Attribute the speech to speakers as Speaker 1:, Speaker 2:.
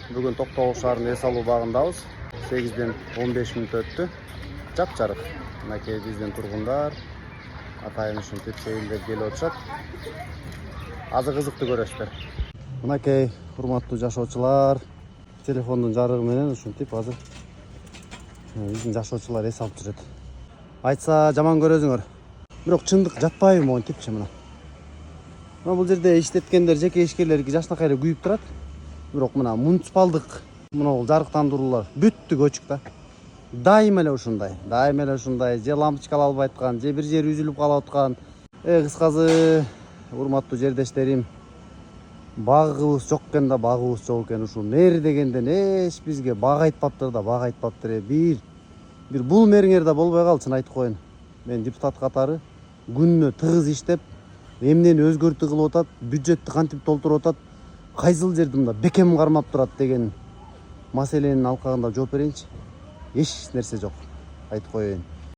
Speaker 1: Бүгін Тоқтоғұл шаарынын эс алуу багындабыз. 8-ден 15 мүнөт өттү. Жап-жарык. Мынакей биздин тургундар атайын ушинтип сейилдеп келип отушат. Азыр кызыкты көрөсүздөр. Мынакей урматтуу жашоочулар, телефондун жарыгы менен ушинтип азыр биздин жашоочулар эс алып жүрөт. Айтса жаман көрөсүңөр. Бирок чындык жатпайбы монтипчи мына. Бул жерде иштеткендер, жеке ишкерлер жашнакай эле күйүп турат. Бирок мына муниципалдык жарыктандыруулар бүттү көчүк да. Дайыма эле ушундай. Же лампочка албай аткан, же бир жери үзүлүп калып аткан. Кыскасы, урматтуу жердештерим, багыбыз жок экен да, багыбыз жок экен. Ушул мэр дегенден эч бизге бак айтпаптыр да, бак айтпаптыр. Бир бул мэриңер да болбой калчын, айтып коеюн. Мен депутат катары күнүнө тыгыз иштеп, эмнени өзгөртүү кылып атат, бюджетти кантип толтуруп атат, кайсыл жерде мында бекем кармап турат деген маселенин алкагында жооп берейинчи. Эч нерсе жок, айтып коеюн.